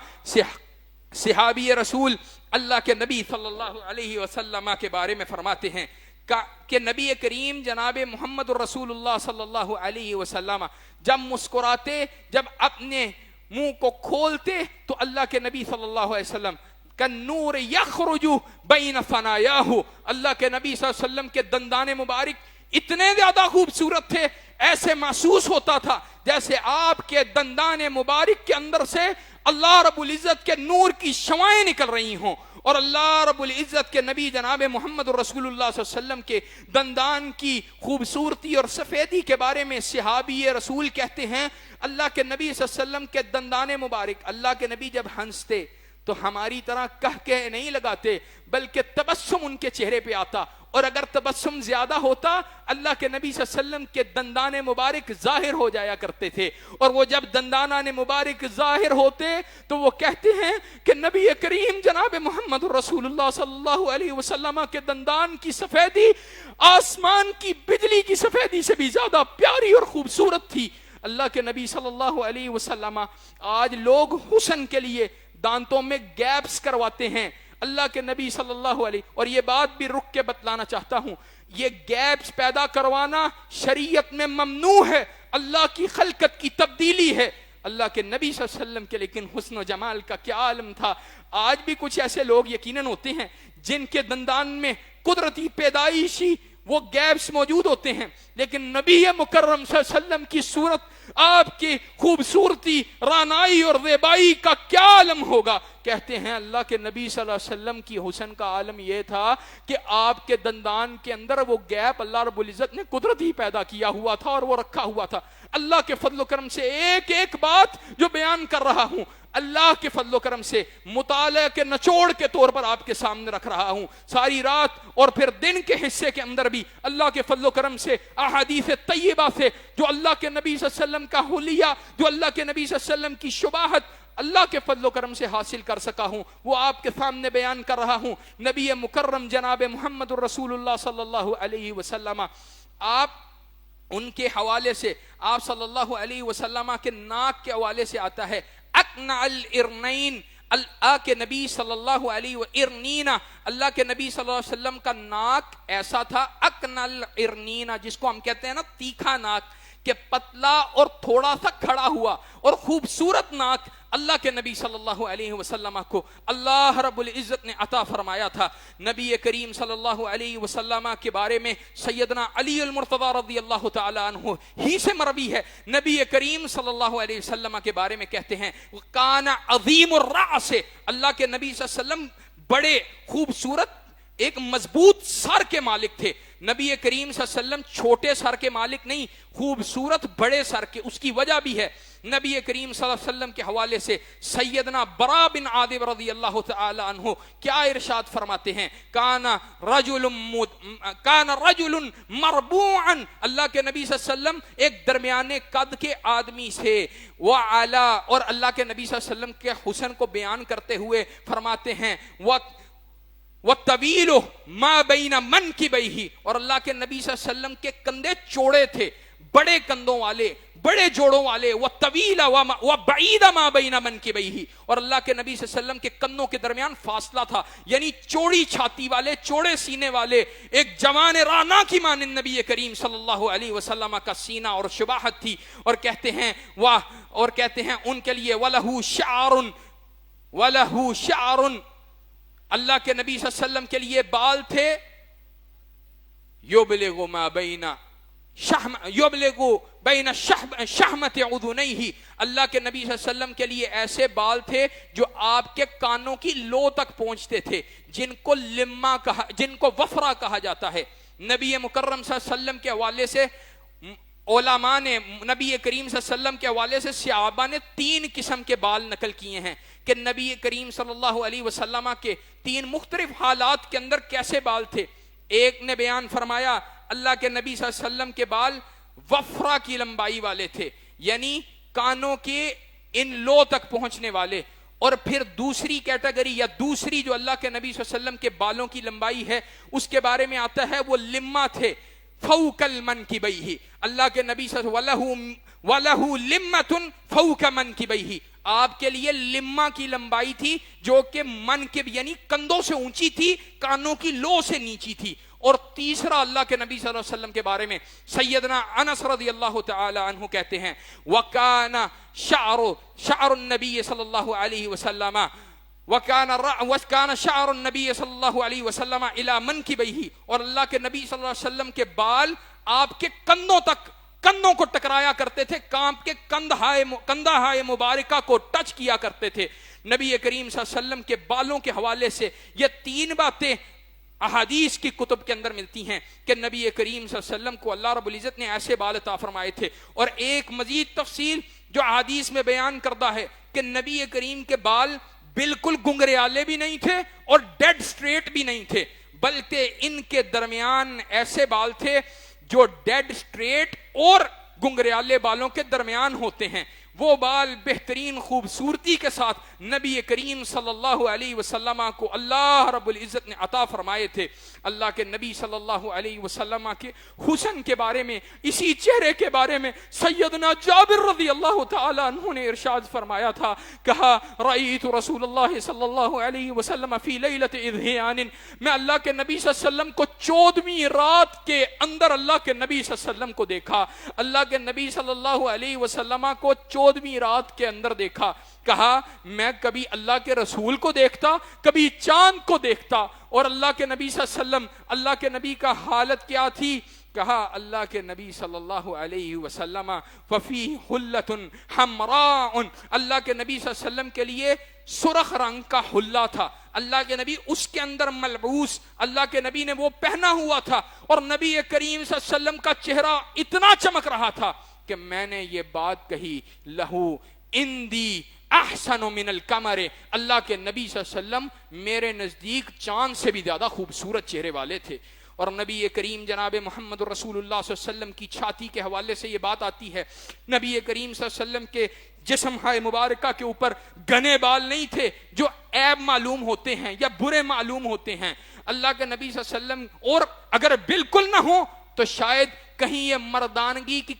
صحابی رسول اللہ کے نبی صلی اللہ علیہ وسلم کے بارے میں فرماتے ہیں کہ نبی کریم جناب محمد الرسول اللہ صلی اللہ علیہ وسلم جب مسکراتے، جب اپنے منہ کو کھولتے تو اللہ کے نبی صلی اللہ علیہ وسلم کا نور یخرج بین ثنایاہ، اللہ کے نبی صلی اللہ علیہ وسلم کے دندان مبارک اتنے زیادہ خوبصورت تھے، ایسے محسوس ہوتا تھا جیسے آپ کے دندان مبارک کے اندر سے اللہ رب العزت کے نور کی شعائیں نکل رہی ہوں۔ اور اللہ رب العزت کے نبی جناب محمد رسول اللہ صلی اللہ علیہ وسلم کے دندان کی خوبصورتی اور سفیدی کے بارے میں صحابی رسول کہتے ہیں اللہ کے نبی صلی اللہ علیہ وسلم کے دندان مبارک، اللہ کے نبی جب ہنستے تو ہماری طرح کہہ کے نہیں لگاتے بلکہ تبسم ان کے چہرے پہ آتا، اور اگر تبسم زیادہ ہوتا اللہ کے نبی صلی اللہ علیہ وسلم کے دندان مبارک ظاہر ہو جایا کرتے تھے، اور وہ جب دندانان مبارک ظاہر ہوتے تو وہ کہتے ہیں کہ نبی کریم جناب محمد رسول اللہ صلی اللہ علیہ وسلم کے دندان کی سفیدی آسمان کی بجلی کی سفیدی سے بھی زیادہ پیاری اور خوبصورت تھی۔ اللہ کے نبی صلی اللہ علیہ وسلم، آج لوگ حسن کے لیے دانتوں میں گیپس کرواتے ہیں، اللہ کے نبی صلی اللہ علیہ، اور یہ بات بھی رک کے بتلانا چاہتا ہوں، یہ گیپس پیدا کروانا شریعت میں ممنوع ہے، اللہ کی خلقت کی تبدیلی ہے۔ اللہ کے نبی صلی اللہ علیہ وسلم کے لیکن حسن و جمال کا کیا عالم تھا۔ آج بھی کچھ ایسے لوگ یقیناً ہوتے ہیں جن کے دندان میں قدرتی پیدائشی وہ گیپس موجود ہوتے ہیں، لیکن نبی مکرم صلی اللہ علیہ وسلم کی صورت، آپ کی خوبصورتی، رانائی اور زیبائی کا کیا عالم ہوگا۔ کہتے ہیں اللہ کے نبی صلی اللہ علیہ وسلم کی حسن کا عالم یہ تھا کہ آپ کے دندان کے اندر وہ گیپ اللہ رب العزت نے قدرتی پیدا کیا ہوا تھا اور وہ رکھا ہوا تھا۔ اللہ کے فضل و کرم سے ایک ایک بات جو بیان کر رہا ہوں اللہ کے فضل و کرم سے مطالعہ کے نچوڑ کے طور پر آپ کے سامنے رکھ رہا ہوں، ساری رات اور پھر دن کے حصے کے اندر بھی اللہ کے فضل و کرم سے احادیث طیبہ سے جو اللہ کے نبی صلی اللہ علیہ وسلم کا حلیہ، جو اللہ کے نبی صلی اللہ علیہ وسلم کی شباہت اللہ کے فضل و کرم سے حاصل کر سکا ہوں، وہ آپ کے سامنے بیان کر رہا ہوں۔ نبی مکرم جناب محمد الرسول اللہ صلی اللہ علیہ وسلم، آپ ان کے حوالے سے آپ صلی اللہ علیہ وسلم کے ناک کے حوالے سے آتا ہے اقنع الارنین، اللہ کے نبی صلی اللہ علیہ وسلم، اللہ کے نبی صلی اللہ علیہ وسلم کا ناک ایسا تھا اقنع الارنین، جس کو ہم کہتے ہیں نا تیکھا ناک، کہ پتلا اور تھوڑا سا کھڑا ہوا اور خوبصورت ناک اللہ کے نبی صلی اللہ علیہ وسلم کو اللہ رب العزت نے عطا فرمایا تھا۔ نبی کریم صلی اللہ علیہ وسلم کے بارے میں سیدنا علی المرتضی رضی اللہ تعالی عنہ ہی سے مروی ہے، نبی کریم صلی اللہ علیہ وسلم کے بارے میں کہتے ہیں کان عظیم الرأس، اللہ کے نبی صلی اللہ علیہ وسلم بڑے خوبصورت ایک مضبوط سر کے مالک تھے۔ نبی کریم صلی اللہ علیہ وسلم چھوٹے سر کے مالک نہیں، خوبصورت بڑے سر کے، اس کی وجہ بھی ہے۔ نبی کریم صلی اللہ علیہ وسلم کے حوالے سے سیدنا برا بن عازب رضی اللہ تعالی عنہ کیا ارشاد فرماتے ہیں، کان رجل مربوعا، اللہ کے نبی صلی اللہ علیہ وسلم ایک درمیانے قد کے آدمی سے، وعلا، اور اللہ کے نبی صلی اللہ علیہ وسلم کے حسن کو بیان کرتے ہوئے فرماتے ہیں وَالطَّوِيلُ مَا بَيْنَ مَنْكِبَيْهِ، اور اللہ کے نبی صلی اللہ علیہ وسلم کے کندھے چوڑے تھے، بڑے کندھوں والے، بڑے جوڑوں والے، وَالطَّوِيلَ وَبَعِيدَ مَا بَيْنَ مَنْكِبَيْهِ، اور اللہ کے نبی صلی اللہ علیہ وسلم کے کندھوں کے درمیان فاصلہ تھا، یعنی چوڑی چھاتی والے، چوڑے سینے والے، ایک جوان رانا کی مانند نبی کریم صلی اللہ علیہ وسلم کا سینہ اور شباہت تھی۔ اور کہتے ہیں ان کے لیے وَلَهُ شَعْرٌ، اللہ کے نبی صلی اللہ علیہ وسلم کے لیے بال تھے یبلغ بین شحمت اذنیہ، اللہ کے نبی صلی اللہ علیہ وسلم کے لیے ایسے بال تھے جو آپ کے کانوں کی لو تک پہنچتے تھے، جن کو وفرا کہا جاتا ہے۔ نبی مکرم صلی اللہ علیہ وسلم کے حوالے سے علماء نے، نبی کریم صلی اللہ علیہ وسلم کے حوالے سے صحابہ نے 3 قسم کے بال نقل کیے ہیں کہ نبی کریم صلی اللہ علیہ وسلم کے 3 مختلف حالات کے اندر کیسے بال تھے۔ ایک نے بیان فرمایا اللہ کے نبی صلی اللہ علیہ وسلم کے بال وفرا کی لمبائی والے تھے، یعنی کانوں کے ان لو تک پہنچنے والے۔ اور پھر دوسری کیٹیگری یا دوسری جو اللہ کے نبی صلی اللہ علیہ وسلم کے بالوں کی لمبائی ہے اس کے بارے میں آتا ہے وہ لما تھے فوق المنکبیہ، اللہ کے نبی صلی اللہ علیہ وسلم وَلَهُ لِمَّةٌ فَوْقَ مَنْكِبَيْهِ، آپ کے لیے لما کی لمبائی تھی جو کہ منکب یعنی کندھوں سے اونچی تھی، کانوں کی لو سے نیچی تھی۔ اور تیسرا اللہ کے نبی صلی اللہ علیہ وسلم کے بارے میں سیدنا انس رضی اللہ تعالی عنہ کہتے ہیں وَكَانَ شَعْرُ النَّبِيِّ صلی اللہ علیہ وسلم وَكَانَ شَعْرُ النَّبِيِّ صلی اللہ علیہ وسلم إِلَى مَنْكِبَيْهِ، اور اللہ کے نبی صلی اللہ علیہ وسلم کے بال آپ کے کندھوں کو ٹکرایا کرتے تھے، کانپ کے کندھا ہائے مبارکہ کو ٹچ کیا کرتے تھے۔ نبی کریم صلی اللہ علیہ وسلم کے بالوں کے حوالے سے یہ تین باتیں احادیث کی کتب کے اندر ملتی ہیں کہ نبی کریم صلی اللہ علیہ وسلم کو اللہ رب العزت نے ایسے بال عطا فرمائے تھے۔ اور ایک مزید تفصیل جو احادیث میں بیان کردہ ہے کہ نبی کریم کے بال بالکل گنگریالے بھی نہیں تھے اور ڈیڈ سٹریٹ بھی نہیں تھے، بلکہ ان کے درمیان ایسے بال تھے جو ڈیڈ سٹریٹ اور گنگریالے بالوں کے درمیان ہوتے ہیں۔ وہ بال بہترین خوبصورتی کے ساتھ نبی کریم صلی اللہ علیہ وسلم کو اللہ رب العزت نے عطا فرمائے تھے۔ اللہ کے نبی صلی اللہ علیہ وسلم کے حسن کے بارے میں، اسی چہرے کے بارے میں سیدنا جابر رضی اللہ تعالی عنہ نے ارشاد فرمایا تھا، کہا رأیت رسول اللہ صلی اللہ علیہ وسلم فی لیلۃ اذہیان، میں اللہ کے نبی صلی اللہ علیہ وسلم کو 14ویں رات کے اندر اللہ کے نبی صلی اللہ علیہ وسلم کو دیکھا۔ اللہ کے نبی صلی اللہ علیہ وسلم کو 14ویں رات کے اندر دیکھا۔ کہا میں کبھی اللہ کے رسول کو دیکھتا، کبھی چاند کو دیکھتا، اور اللہ کے نبی صلی اللہ علیہ وسلم، اللہ کے نبی کا حالت کیا تھی؟ کہا اللہ کے نبی صلی اللہ علیہ وسلم ففیہ حلۃ حمراء، اللہ کے نبی صلی اللہ علیہ وسلم کے لیے سرخ رنگ کا حلہ تھا، اللہ کے نبی اس کے اندر ملبوس، اللہ کے نبی نے وہ پہنا ہوا تھا، اور نبی کریم صلی اللہ علیہ وسلم کا چہرہ اتنا چمک رہا تھا کہ میں نے یہ بات کہی لہو اندی احسن من القمر، اللہ کے نبی صلی اللہ علیہ وسلم میرے نزدیک چاند سے بھی زیادہ خوبصورت چہرے والے تھے۔ اور نبی کریم جناب محمد رسول اللہ صلی اللہ علیہ وسلم کی چھاتی کے حوالے سے یہ بات آتی ہے، نبی کریم صلی اللہ علیہ وسلم کے جسم ہائے مبارکہ کے اوپر گھنے بال نہیں تھے جو عیب معلوم ہوتے ہیں یا برے معلوم ہوتے ہیں۔ اللہ کے نبی صلی اللہ علیہ وسلم، اور اگر بالکل نہ ہو تو شاید کہیں یہ مردانگی کی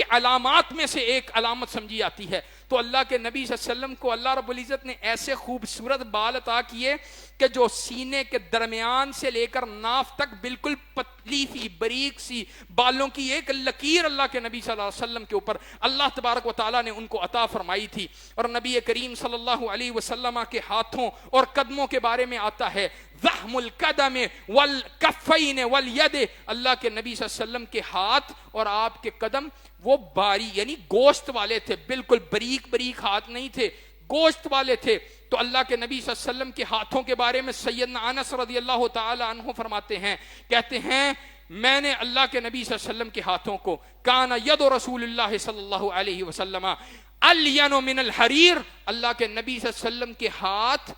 علامات میں سے ایک علامت سمجھی جاتی ہے۔ تو اللہ کے نبی صلی اللہ علیہ وسلم کو اللہ رب العزت نے ایسے خوبصورت بال عطا کیے کہ جو سینے کے درمیان سے لے کر ناف تک بالکل پتلی سی باریک سی بالوں کی ایک لکیر اللہ کے نبی صلی اللہ علیہ وسلم کے اوپر اللہ تبارک و تعالیٰ نے ان کو عطا فرمائی تھی۔ اور نبی کریم صلی اللہ علیہ وسلم کے ہاتھوں اور قدموں کے بارے میں آتا ہے ضخم القدم والکفین والید، اللہ کے نبی صلی اللہ علیہ وسلم کے ہاتھ اور آپ کے قدم وہ باری یعنی گوشت والے تھے، بالکل باریک باریک ہاتھ نہیں تھے، گوشت والے تھے۔ تو اللہ کے نبی صلی اللہ علیہ وسلم کے ہاتھوں کے بارے میں سیدنا انس رضی اللہ تعالی عنہ فرماتے ہیں، کہتے ہیں میں نے اللہ کے نبی صلی اللہ علیہ وسلم کے ہاتھوں کو کان ید رسول اللہ صلی اللہ علیہ وسلم الین من الحریر، اللہ کے نبی صلی اللہ علیہ وسلم کے ہاتھ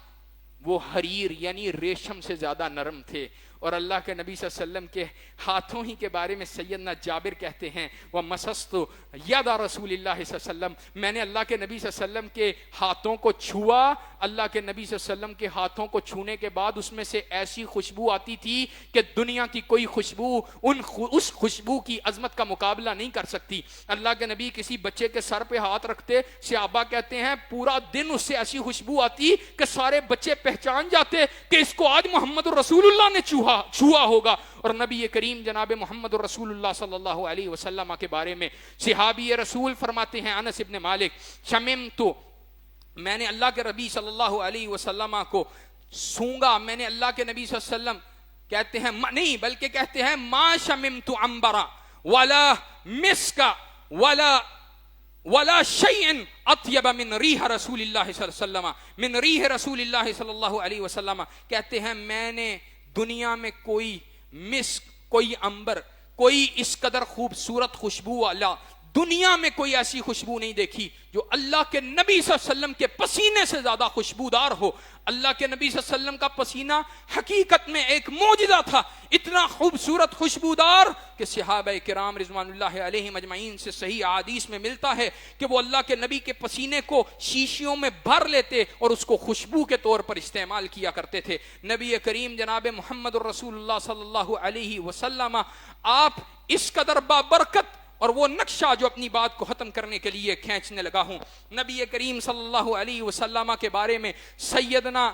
وہ حریر یعنی ریشم سے زیادہ نرم تھے۔ اور اللہ کے نبی صلی اللہ علیہ وسلم کے ہاتھوں ہی کے بارے میں سیدنا جابر کہتے ہیں وَمَسَسْتُ یَدَ رسول اللہ صلی اللہ علیہ وسلم، میں نے اللہ کے نبی صلی اللہ علیہ وسلم کے ہاتھوں کو چھوا، اللہ کے نبی صلی اللہ علیہ وسلم کے ہاتھوں کو چھونے کے بعد اس میں سے ایسی خوشبو آتی تھی کہ دنیا کی کوئی خوشبو اس خوشبو کی عظمت کا مقابلہ نہیں کر سکتی۔ اللہ کے نبی کسی بچے کے سر پہ ہاتھ رکھتے، صحابہ کہتے ہیں پورا دن اس سے ایسی خوشبو آتی کہ سارے بچے پہچان جاتے کہ اس کو آج محمد رسول اللہ نے چھوا ہوگا۔ اور نبی کریم جناب محمد رسول اللہ صلی اللہ علیہ وسلم کے بارے میں صحابی رسول فرماتے ہیں انس ابن مالک شممتو، میں نے اللہ کے نبی صلی اللہ علیہ وسلم کو سونگا، میں نے اللہ کے نبی صلی اللہ علیہ وسلم کہتے ہیں نہیں بلکہ کہتے ہیں ما شممتو عنبرا ولا مسکا ولا شیء اطیب من ریح رسول اللہ صلی اللہ علیہ وسلم، من ریح رسول اللہ صلی اللہ علیہ وسلم، کہتے ہیں میں نے دنیا میں کوئی مسک، کوئی عنبر، کوئی اس قدر خوبصورت خوشبو والا دنیا میں کوئی ایسی خوشبو نہیں دیکھی جو اللہ کے نبی صلی اللہ علیہ وسلم کے پسینے سے زیادہ خوشبودار ہو۔ اللہ کے نبی صلی اللہ علیہ وسلم کا پسینہ حقیقت میں ایک معجزہ تھا، اتنا خوبصورت خوشبودار کہ صحابہ کرام رضوان اللہ علیہم اجمعین سے صحیح احادیث میں ملتا ہے کہ وہ اللہ کے نبی کے پسینے کو شیشیوں میں بھر لیتے اور اس کو خوشبو کے طور پر استعمال کیا کرتے تھے۔ نبی کریم جناب محمد الرسول اللہ صلی اللہ علیہ وسلم آپ اس قدر بابرکت اور وہ نقشہ جو اپنی بات کو ختم کرنے کے لیے کھینچنے لگا ہوں، نبی کریم صلی اللہ علیہ وسلم کے بارے میں سیدنا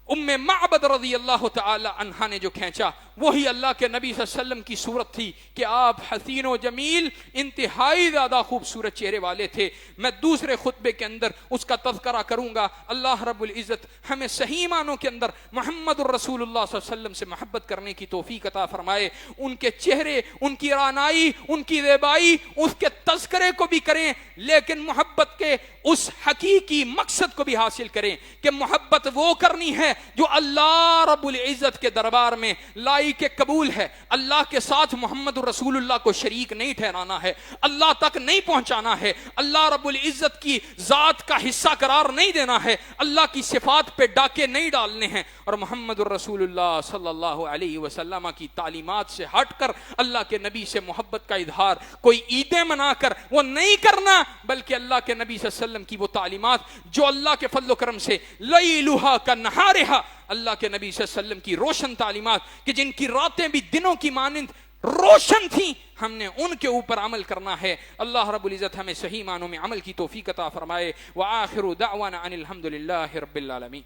ام معبد رضی اللہ تعالی عنہا نے جو کھینچا وہی اللہ کے نبی صلی اللہ علیہ وسلم کی صورت تھی کہ آپ حسین و جمیل انتہائی زیادہ خوبصورت چہرے والے تھے۔ میں دوسرے خطبے کے اندر اس کا تذکرہ کروں گا۔ اللہ رب العزت ہمیں صحیح معنوں کے اندر محمد الرسول اللہ صلی اللہ علیہ وسلم سے محبت کرنے کی توفیق عطا فرمائے، ان کے چہرے، ان کی رعنائی، ان کی زیبائی، اس کے تذکرے کو بھی کریں لیکن محبت کے اس حقیقی مقصد کو بھی حاصل کریں کہ محبت وہ کرنی ہے جو اللہ رب العزت کے دربار میں لائق قبول ہے۔ اللہ کے ساتھ محمد رسول اللہ کو شریک نہیں ٹھہرانا ہے، اللہ تک نہیں پہنچانا ہے، اللہ رب العزت کی ذات کا حصہ قرار نہیں دینا ہے، اللہ کی صفات پہ ڈاکے نہیں ڈالنے ہیں، اور محمد رسول اللہ صلی اللہ علیہ وسلم کی تعلیمات سے ہٹ کر اللہ کے نبی سے محبت کا اظہار کوئی عیدیں منا کر وہ نہیں کرنا، بلکہ اللہ کے نبی صلی اللہ علیہ وسلم کی وہ تعلیمات جو اللہ کے فضل و کرم سے لیلھا کنہارھا، اللہ کے نبی صلی اللہ علیہ وسلم کی روشن تعلیمات کہ جن کی راتیں بھی دنوں کی مانند روشن تھیں، ہم نے ان کے اوپر عمل کرنا ہے۔ اللہ رب العزت ہمیں صحیح معنوں میں عمل کی توفیق عطا فرمائے۔ وآخر دعوانا ان الحمد للہ رب العالمین۔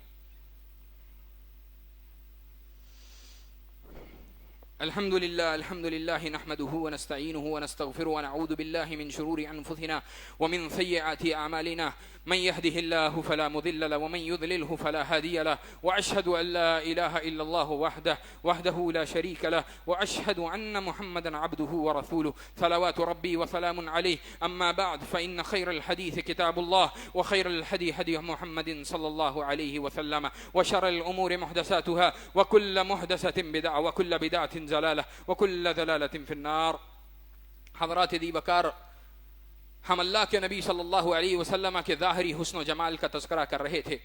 الحمد لله نحمده ونستعينه ونستغفره ونعوذ بالله من شرور أنفسنا ومن سيئات أعمالنا، من يهده الله فلا مضل له ومن يضلله فلا هادي له، وأشهد أن لا إله إلا الله وحده لا شريك له، وأشهد أن محمدا عبده ورسوله صلوات ربي وسلام عليه. أما بعد فإن خير الحديث كتاب الله وخير الهدي هدي محمد صلى الله عليه وسلم وشر الأمور محدثاتها وكل محدثة بدعة وكل بدعة ضلالة وكل ضلالة في النار. حضرات دی بکار، ہم اللہ کے نبی صلی اللہ علیہ وسلم کے ظاہری حسن و جمال کا تذکرہ کر رہے تھے۔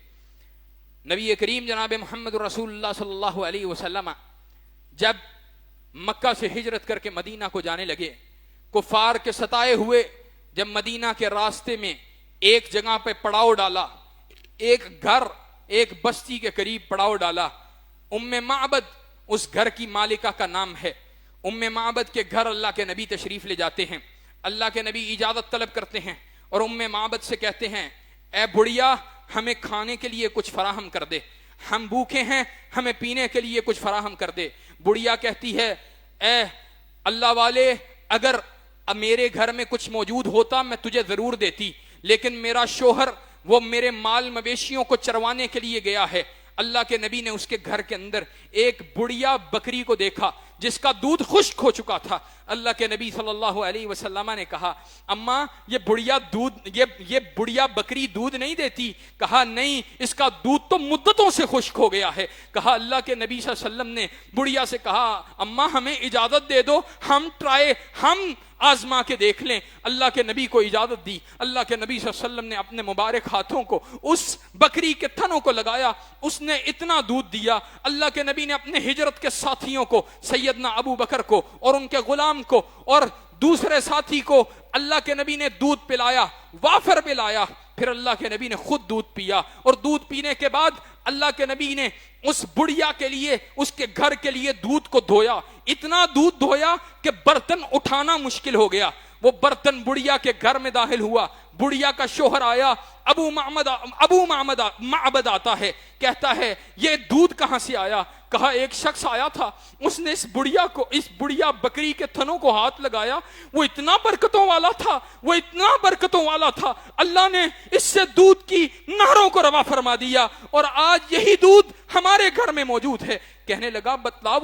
نبی کریم جناب محمد رسول اللہ صلی اللہ علیہ وسلم جب مکہ سے ہجرت کر کے مدینہ کو جانے لگے، کفار کے ستائے ہوئے جب مدینہ کے راستے میں ایک جگہ پہ پڑاؤ ڈالا، ایک گھر، ایک بستی کے قریب پڑاؤ ڈالا، ام معبد اس گھر کی مالکہ کا نام ہے۔ ام معبد کے گھر اللہ کے نبی تشریف لے جاتے ہیں، اللہ کے نبی اجازت طلب کرتے ہیں اور ام معبد سے کہتے ہیں اے بڑھیا ہمیں کھانے کے لیے کچھ فراہم کر دے، ہم بھوکے ہیں، ہمیں پینے کے لیے کچھ فراہم کر دے۔ بڑھیا کہتی ہے اے اللہ والے، اگر میرے گھر میں کچھ موجود ہوتا میں تجھے ضرور دیتی، لیکن میرا شوہر وہ میرے مال مویشیوں کو چروانے کے لیے گیا ہے۔ اللہ کے نبی نے اس کے گھر کے اندر ایک بڑھیا بکری کو دیکھا جس کا دودھ خشک ہو چکا تھا۔ اللہ کے نبی صلی اللہ علیہ وسلم نے کہا اماں یہ بڑھیا بکری دودھ نہیں دیتی؟ کہا نہیں، اس کا دودھ تو مدتوں سے خشک ہو گیا ہے۔ کہا اللہ کے نبی صلی اللہ علیہ وسلم نے بڑھیا سے کہا اماں ہمیں اجازت دے دو، ہم آزما کے دیکھ لیں۔ اللہ کے نبی کو اجازت دی۔ اللہ کے نبی صلی اللہ علیہ وسلم نے اپنے مبارک ہاتھوں کو اس بکری کے تھنوں کو لگایا، اس نے اتنا دودھ دیا۔ اللہ کے نبی نے اپنے ہجرت کے ساتھیوں کو، سیدنا ابو بکر کو اور ان کے غلام کو اور دوسرے ساتھی کو اللہ کے نبی نے دودھ پلایا، وافر پلایا۔ پھر اللہ کے نبی نے خود دودھ پیا، اور دودھ پینے کے بعد اللہ کے نبی نے اس بڑھیا کے لیے، اس کے گھر کے لیے دودھ کو دھویا، اتنا دودھ دھویا کہ برتن اٹھانا مشکل ہو گیا۔ وہ برتن بڑھیا کے گھر میں داخل ہوا، بڑھیا کا شوہر آیا، ابو معبد آتا ہے، کہتا ہے یہ دودھ کہاں سے آیا؟ کہا ایک شخص آیا تھا، اس نے اس بڑھیا بکری کے تھنوں کو ہاتھ لگایا، وہ اتنا برکتوں والا تھا، اللہ نے اس سے دودھ کی نہروں کو روا فرما دیا، اور آج یہی دودھ ہمارے گھر میں موجود ہے۔ کہنے لگا بتلا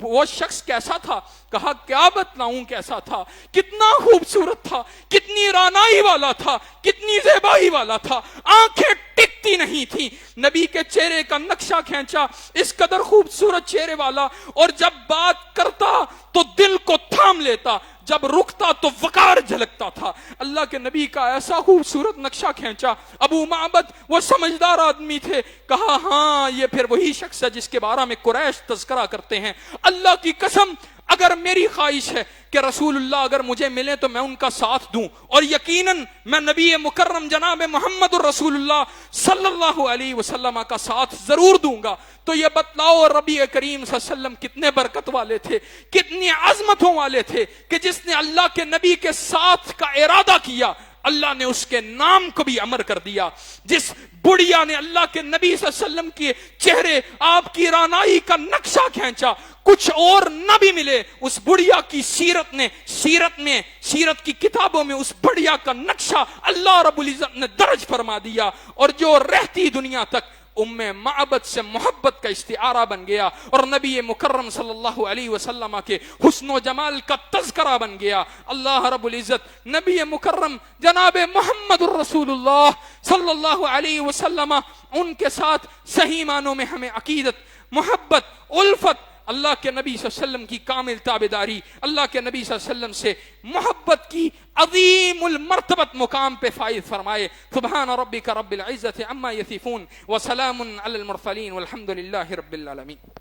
وہ شخص کیسا تھا؟ کہا کیا بتلاؤں کیسا تھا، کتنا خوبصورت تھا، کتنی رعنائی والا تھا، کتنی زیبائی والا تھا، آنکھیں ٹکتی نہیں تھی۔ نبی کے چہرے کا نقشہ کھینچا، اس قدر خوبصورت چہرے والا، اور جب بات کرتا تو دل کو تھام لیتا، جب رکتا تو وقار جھلکتا تھا۔ اللہ کے نبی کا ایسا خوبصورت نقشہ کھینچا۔ ابو معبد وہ سمجھدار آدمی تھے، کہا ہاں یہ پھر وہی شخص ہے جس کے بارے میں قریش تذکرہ کرتے ہیں۔ اللہ کی قسم اگر میری خواہش ہے کہ رسول اللہ اگر مجھے ملے تو میں ان کا ساتھ دوں، اور یقیناً میں نبی مکرم جناب محمد الرسول اللہ صلی اللہ علیہ وسلم کا ساتھ ضرور دوں گا، تو یہ بتلاؤ ربی کریم صلی اللہ علیہ وسلم کتنے برکت والے تھے، کتنی عظمتوں والے تھے، کہ جس نے اللہ کے نبی کے ساتھ کا ارادہ کیا اللہ نے اس کے نام کو بھی امر کر دیا۔ جس بڑھیا نے اللہ کے نبی صلی اللہ علیہ وسلم کے چہرے آپ کی رانائی کا نقشہ کھینچا، کچھ اور نہ بھی ملے، اس بڑھیا کی سیرت نے سیرت کی کتابوں میں اس بڑھیا کا نقشہ اللہ رب العزت نے درج فرما دیا، اور جو رہتی دنیا تک ام معبد سے محبت کا استعارہ بن گیا، اور نبی مکرم صلی اللہ علیہ وسلم کے حسن و جمال کا تذکرہ بن گیا۔ اللہ رب العزت نبی مکرم جناب محمد الرسول اللہ صلی اللہ علیہ وسلم ان کے ساتھ صحیح معنوں میں ہمیں عقیدت، محبت، الفت، اللہ کے نبی صلی اللہ علیہ وسلم کی کامل تابعداری، اللہ کے نبی صلی اللہ علیہ وسلم سے محبت کی عظیم المرتبت مقام پہ فائز فرمائے۔ سبحان ربک رب العزت عما یصفون وسلام علی المرسلین والحمد للہ رب العالمین۔